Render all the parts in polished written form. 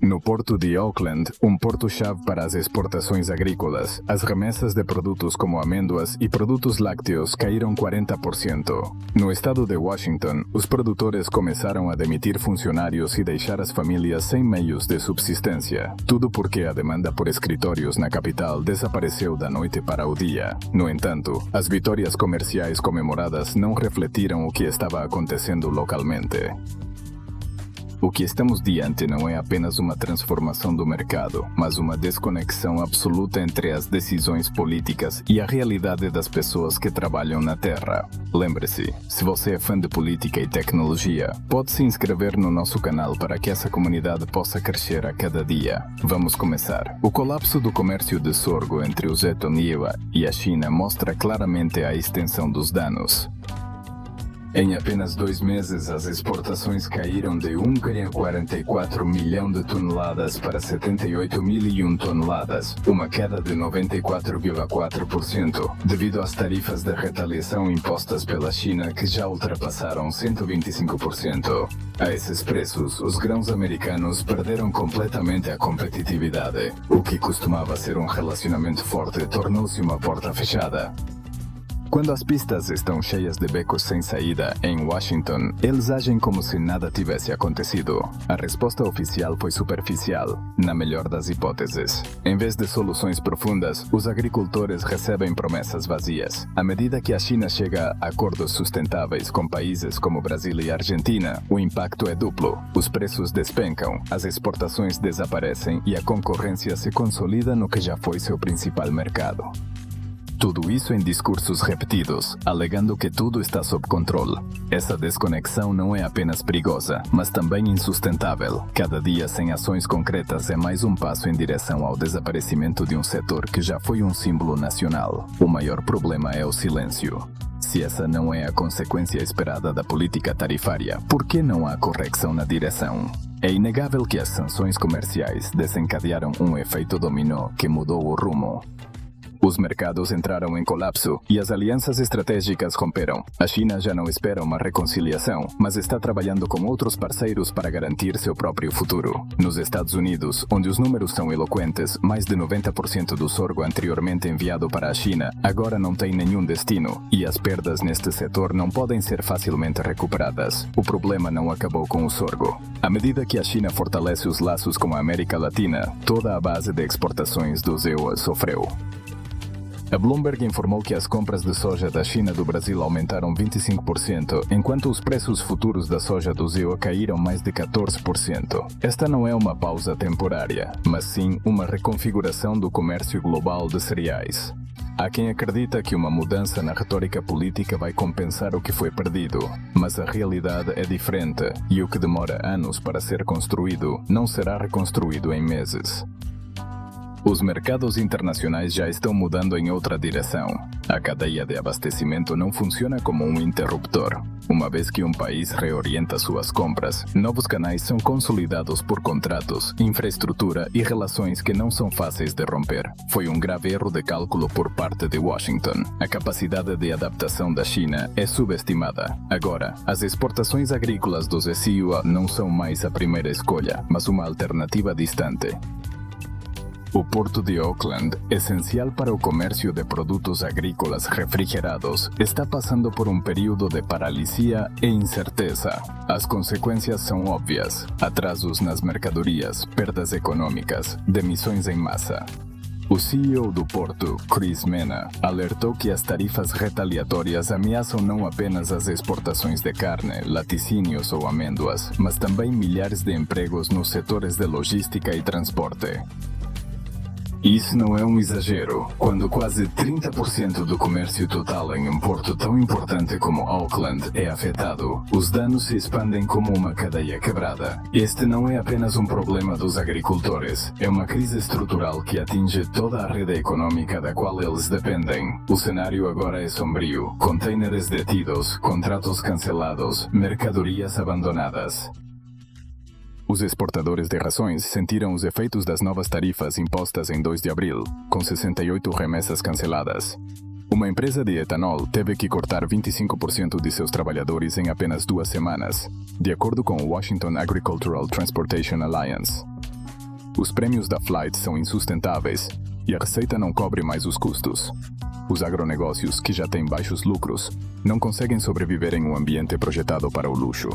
No porto de Auckland, um porto-chave para as exportações agrícolas, as remessas de produtos como amêndoas e produtos lácteos caíram 40%. No estado de Washington, os produtores começaram a demitir funcionários e deixar as famílias sem meios de subsistência. Tudo porque a demanda por escritórios na capital desapareceu da noite para o dia. No entanto, as vitórias comerciais comemoradas não refletiram o que estava acontecendo localmente. O que estamos diante não é apenas uma transformação do mercado, mas uma desconexão absoluta entre as decisões políticas e a realidade das pessoas que trabalham na Terra. Lembre-se, se você é fã de política e tecnologia, pode se inscrever no nosso canal para que essa comunidade possa crescer a cada dia. Vamos começar. O colapso do comércio de sorgo entre o Zhetonhua e a China mostra claramente a extensão dos danos. Em apenas 2 meses, as exportações caíram de 1,44 milhão de toneladas para 78.001 toneladas, uma queda de 94,4%, devido às tarifas de retaliação impostas pela China que já ultrapassaram 125%. A esses preços, os grãos americanos perderam completamente a competitividade. O que costumava ser um relacionamento forte tornou-se uma porta fechada. Quando as pistas estão cheias de becos sem saída em Washington, eles agem como se nada tivesse acontecido. A resposta oficial foi superficial, na melhor das hipóteses. Em vez de soluções profundas, os agricultores recebem promessas vazias. À medida que a China chega a acordos sustentáveis com países como Brasil e Argentina, o impacto é duplo. Os preços despencam, as exportações desaparecem e a concorrência se consolida no que já foi seu principal mercado. Tudo isso em discursos repetidos, alegando que tudo está sob controle. Essa desconexão não é apenas perigosa, mas também insustentável. Cada dia sem ações concretas é mais um passo em direção ao desaparecimento de um setor que já foi um símbolo nacional. O maior problema é o silêncio. Se essa não é a consequência esperada da política tarifária, por que não há correção na direção? É inegável que as sanções comerciais desencadearam um efeito dominó que mudou o rumo. Os mercados entraram em colapso e as alianças estratégicas romperam. A China já não espera uma reconciliação, mas está trabalhando com outros parceiros para garantir seu próprio futuro. Nos Estados Unidos, onde os números são eloquentes, mais de 90% do sorgo anteriormente enviado para a China agora não tem nenhum destino, e as perdas neste setor não podem ser facilmente recuperadas. O problema não acabou com o sorgo. À medida que a China fortalece os laços com a América Latina, toda a base de exportações do ZEUA sofreu. A Bloomberg informou que as compras de soja da China do Brasil aumentaram 25%, enquanto os preços futuros da soja do ZEUA caíram mais de 14%. Esta não é uma pausa temporária, mas sim uma reconfiguração do comércio global de cereais. Há quem acredita que uma mudança na retórica política vai compensar o que foi perdido, mas a realidade é diferente, e o que demora anos para ser construído não será reconstruído em meses. Os mercados internacionais já estão mudando em outra direção. A cadeia de abastecimento não funciona como um interruptor. Uma vez que um país reorienta suas compras, novos canais são consolidados por contratos, infraestrutura e relações que não são fáceis de romper. Foi um grave erro de cálculo por parte de Washington. A capacidade de adaptação da China é subestimada. Agora, as exportações agrícolas do ZEUA não são mais a primeira escolha, mas uma alternativa distante. O porto de Auckland, essencial para o comércio de produtos agrícolas refrigerados, está passando por um período de paralisia e incerteza. As consequências são óbvias: atrasos nas mercadorias, perdas econômicas, demissões em massa. O CEO do porto, Chris Mena, alertou que as tarifas retaliatórias ameaçam não apenas as exportações de carne, laticínios ou amêndoas, mas também milhares de empregos nos setores de logística e transporte. Isso não é um exagero, quando quase 30% do comércio total em um porto tão importante como Auckland é afetado. Os danos se expandem como uma cadeia quebrada. Este não é apenas um problema dos agricultores, é uma crise estrutural que atinge toda a rede econômica da qual eles dependem. O cenário agora é sombrio: containers detidos, contratos cancelados, mercadorias abandonadas. Os exportadores de rações sentiram os efeitos das novas tarifas impostas em 2 de abril, com 68 remessas canceladas. Uma empresa de etanol teve que cortar 25% de seus trabalhadores em apenas 2 semanas, de acordo com o Washington Agricultural Transportation Alliance. Os prêmios da Flight são insustentáveis e a receita não cobre mais os custos. Os agronegócios, que já têm baixos lucros, não conseguem sobreviver em um ambiente projetado para o luxo.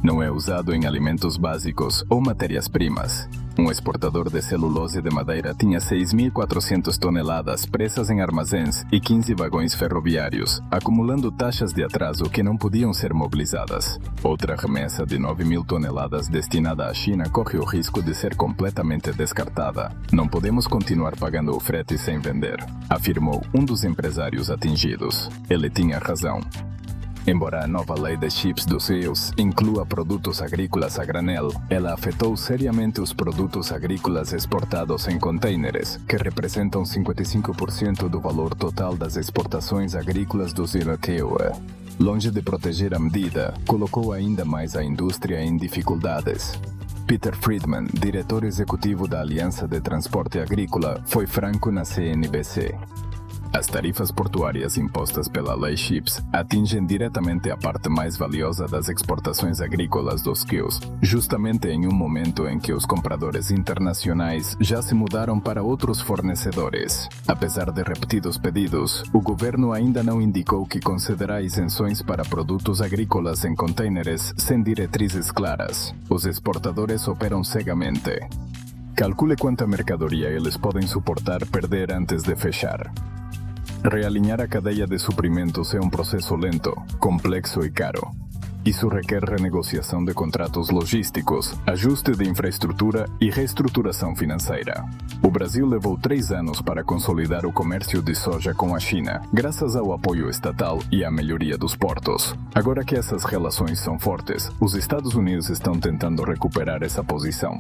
Não é usado em alimentos básicos ou matérias-primas. Um exportador de celulose de madeira tinha 6.400 toneladas presas em armazéns e 15 vagões ferroviários, acumulando taxas de atraso que não podiam ser mobilizadas. Outra remessa de 9.000 toneladas destinada à China corre o risco de ser completamente descartada. Não podemos continuar pagando o frete sem vender, afirmou um dos empresários atingidos. Ele tinha razão. Embora a nova lei de chips dos CEOs inclua produtos agrícolas a granel, ela afetou seriamente os produtos agrícolas exportados em contêineres, que representam 55% do valor total das exportações agrícolas do Zirateua. Longe de proteger a medida, colocou ainda mais a indústria em dificuldades. Peter Friedman, diretor executivo da Aliança de Transporte Agrícola, foi franco na CNBC. As tarifas portuárias impostas pela Lei Chips atingem diretamente a parte mais valiosa das exportações agrícolas dos quios, justamente em um momento em que os compradores internacionais já se mudaram para outros fornecedores. Apesar de repetidos pedidos, o governo ainda não indicou que concederá isenções para produtos agrícolas em contêineres sem diretrizes claras. Os exportadores operam cegamente. Calcule quanta mercadoria eles podem suportar perder antes de fechar. Realinhar a cadeia de suprimentos é um processo lento, complexo e caro. Isso requer renegociação de contratos logísticos, ajuste de infraestrutura e reestruturação financeira. O Brasil levou 3 anos para consolidar o comércio de soja com a China, graças ao apoio estatal e à melhoria dos portos. Agora que essas relações são fortes, os Estados Unidos estão tentando recuperar essa posição.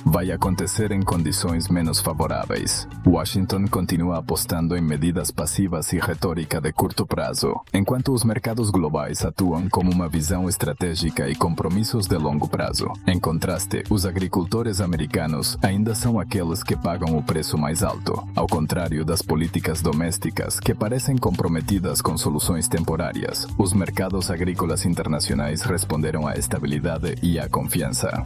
Vai acontecer em condições menos favoráveis. Washington continua apostando em medidas passivas e retórica de curto prazo, enquanto os mercados globais atuam como uma visão estratégica e compromissos de longo prazo. Em contraste, os agricultores americanos ainda são aqueles que pagam o preço mais alto, ao contrário das políticas domésticas que parecem comprometidas com soluções temporárias. Os mercados agrícolas internacionais responderam à estabilidade e à confiança.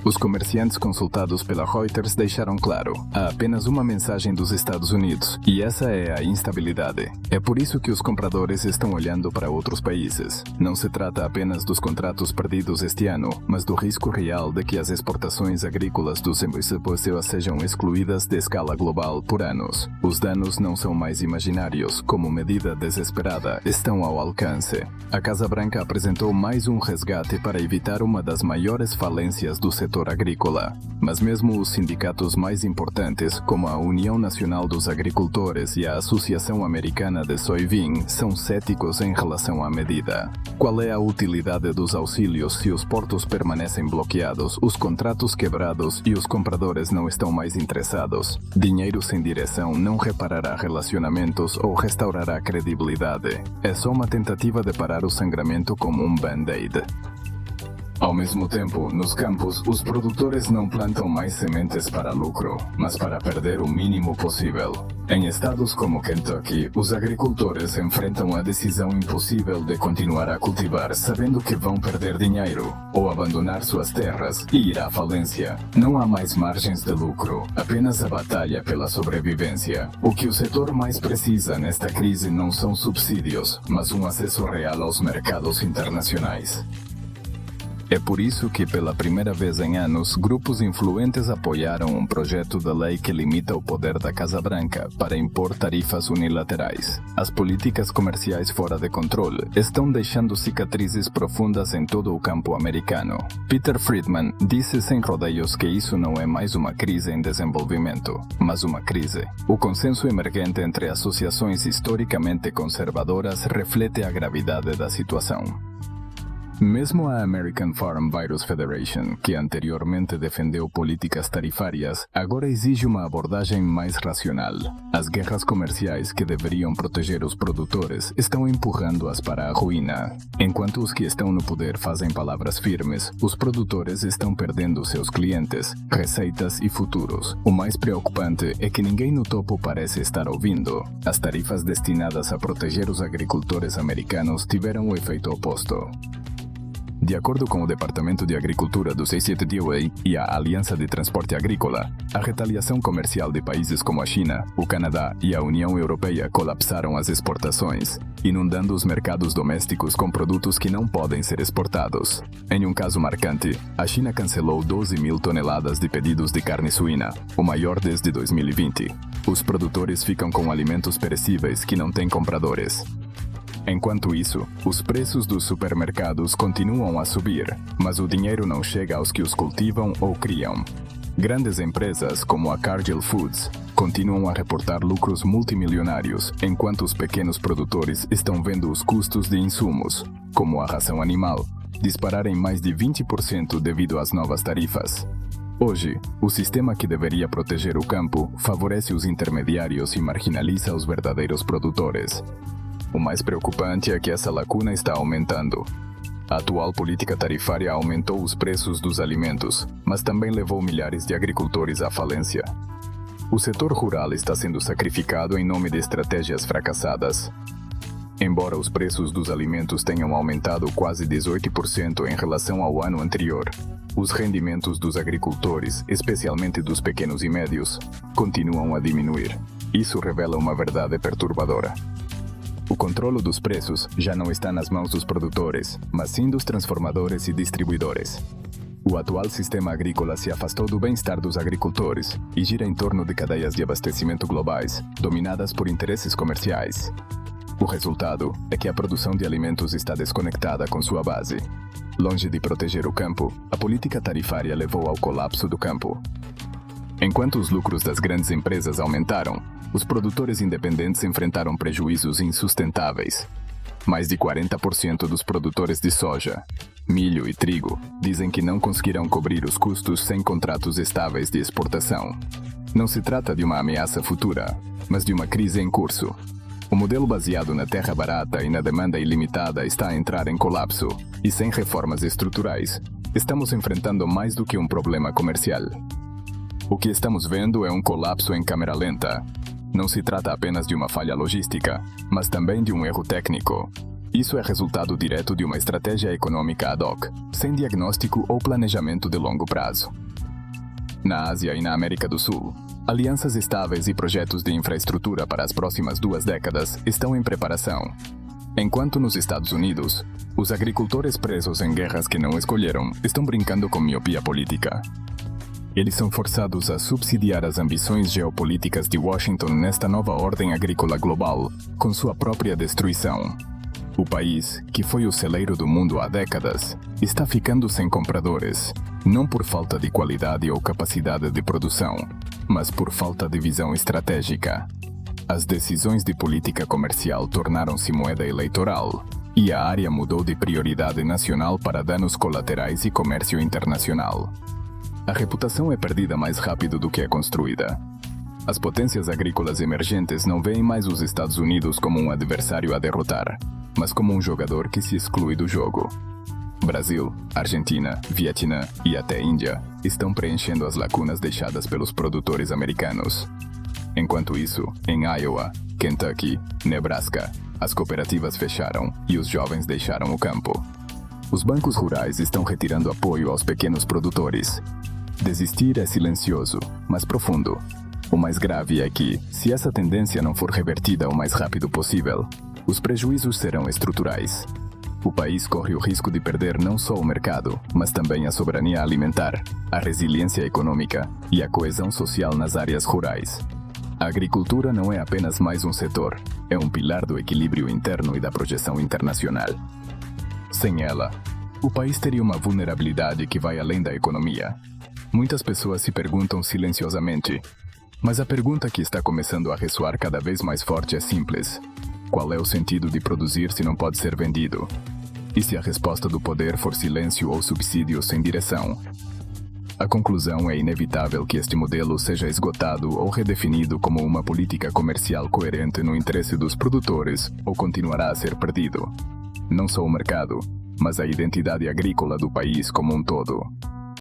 Os comerciantes consultados pela Reuters deixaram claro: há apenas uma mensagem dos Estados Unidos, e essa é a instabilidade. É por isso que os compradores estão olhando para outros países. Não se trata apenas dos contratos perdidos este ano, mas do risco real de que as exportações agrícolas dos CEPOA sejam excluídas de escala global por anos. Os danos não são mais imaginários, como medida desesperada, estão ao alcance. A Casa Branca apresentou mais um resgate para evitar uma das maiores falências do setor agrícola. Mas mesmo os sindicatos mais importantes, como a União Nacional dos Agricultores e a Associação Americana de Soybean, são céticos em relação à medida. Qual é a utilidade dos auxílios se os portos permanecem bloqueados, os contratos quebrados e os compradores não estão mais interessados? Dinheiro sem direção não reparará relacionamentos ou restaurará credibilidade. É só uma tentativa de parar o sangramento como um band-aid. Ao mesmo tempo, nos campos, os produtores não plantam mais sementes para lucro, mas para perder o mínimo possível. Em estados como Kentucky, os agricultores enfrentam a decisão impossível de continuar a cultivar sabendo que vão perder dinheiro, ou abandonar suas terras e ir à falência. Não há mais margens de lucro, apenas a batalha pela sobrevivência. O que o setor mais precisa nesta crise não são subsídios, mas um acesso real aos mercados internacionais. É por isso que, pela primeira vez em anos, grupos influentes apoiaram um projeto de lei que limita o poder da Casa Branca para impor tarifas unilaterais. As políticas comerciais fora de controle estão deixando cicatrizes profundas em todo o campo americano. Peter Friedman disse sem rodeios que isso não é mais uma crise em desenvolvimento, mas uma crise. O consenso emergente entre associações historicamente conservadoras reflete a gravidade da situação. Mesmo a American Farm Virus Federation, que anteriormente defendeu políticas tarifárias, agora exige uma abordagem mais racional. As guerras comerciais que deveriam proteger os produtores estão empurrando-as para a ruína. Enquanto os que estão no poder fazem palavras firmes, os produtores estão perdendo seus clientes, receitas e futuros. O mais preocupante é que ninguém no topo parece estar ouvindo. As tarifas destinadas a proteger os agricultores americanos tiveram o efeito oposto. De acordo com o Departamento de Agricultura do CCTDA e a Aliança de Transporte Agrícola, a retaliação comercial de países como a China, o Canadá e a União Europeia colapsaram as exportações, inundando os mercados domésticos com produtos que não podem ser exportados. Em um caso marcante, a China cancelou 12 mil toneladas de pedidos de carne suína, o maior desde 2020. Os produtores ficam com alimentos perecíveis que não têm compradores. Enquanto isso, os preços dos supermercados continuam a subir, mas o dinheiro não chega aos que os cultivam ou criam. Grandes empresas, como a Cargill Foods, continuam a reportar lucros multimilionários, enquanto os pequenos produtores estão vendo os custos de insumos, como a ração animal, dispararem mais de 20% devido às novas tarifas. Hoje, o sistema que deveria proteger o campo favorece os intermediários e marginaliza os verdadeiros produtores. O mais preocupante é que essa lacuna está aumentando. A atual política tarifária aumentou os preços dos alimentos, mas também levou milhares de agricultores à falência. O setor rural está sendo sacrificado em nome de estratégias fracassadas. Embora os preços dos alimentos tenham aumentado quase 18% em relação ao ano anterior, os rendimentos dos agricultores, especialmente dos pequenos e médios, continuam a diminuir. Isso revela uma verdade perturbadora. O controle dos preços já não está nas mãos dos produtores, mas sim dos transformadores e distribuidores. O atual sistema agrícola se afastou do bem-estar dos agricultores e gira em torno de cadeias de abastecimento globais, dominadas por interesses comerciais. O resultado é que a produção de alimentos está desconectada com sua base. Longe de proteger o campo, a política tarifária levou ao colapso do campo. Enquanto os lucros das grandes empresas aumentaram, os produtores independentes enfrentaram prejuízos insustentáveis. Mais de 40% dos produtores de soja, milho e trigo dizem que não conseguirão cobrir os custos sem contratos estáveis de exportação. Não se trata de uma ameaça futura, mas de uma crise em curso. O modelo baseado na terra barata e na demanda ilimitada está a entrar em colapso, e sem reformas estruturais, estamos enfrentando mais do que um problema comercial. O que estamos vendo é um colapso em câmera lenta. Não se trata apenas de uma falha logística, mas também de um erro técnico. Isso é resultado direto de uma estratégia econômica ad hoc, sem diagnóstico ou planejamento de longo prazo. Na Ásia e na América do Sul, alianças estáveis e projetos de infraestrutura para as próximas 2 décadas estão em preparação. Enquanto nos Estados Unidos, os agricultores presos em guerras que não escolheram estão brincando com miopia política. Eles são forçados a subsidiar as ambições geopolíticas de Washington nesta nova ordem agrícola global, com sua própria destruição. O país, que foi o celeiro do mundo há décadas, está ficando sem compradores, não por falta de qualidade ou capacidade de produção, mas por falta de visão estratégica. As decisões de política comercial tornaram-se moeda eleitoral, e a área mudou de prioridade nacional para danos colaterais e comércio internacional. A reputação é perdida mais rápido do que é construída. As potências agrícolas emergentes não veem mais os Estados Unidos como um adversário a derrotar, mas como um jogador que se exclui do jogo. Brasil, Argentina, Vietnã e até Índia estão preenchendo as lacunas deixadas pelos produtores americanos. Enquanto isso, em Iowa, Kentucky, Nebraska, as cooperativas fecharam e os jovens deixaram o campo. Os bancos rurais estão retirando apoio aos pequenos produtores. Desistir é silencioso, mas profundo. O mais grave é que, se essa tendência não for revertida o mais rápido possível, os prejuízos serão estruturais. O país corre o risco de perder não só o mercado, mas também a soberania alimentar, a resiliência econômica e a coesão social nas áreas rurais. A agricultura não é apenas mais um setor, é um pilar do equilíbrio interno e da projeção internacional. Sem ela, o país teria uma vulnerabilidade que vai além da economia. Muitas pessoas se perguntam silenciosamente, mas a pergunta que está começando a ressoar cada vez mais forte é simples: qual é o sentido de produzir se não pode ser vendido? E se a resposta do poder for silêncio ou subsídio sem direção? A conclusão é inevitável que este modelo seja esgotado ou redefinido como uma política comercial coerente no interesse dos produtores ou continuará a ser perdido. Não só o mercado, mas a identidade agrícola do país como um todo.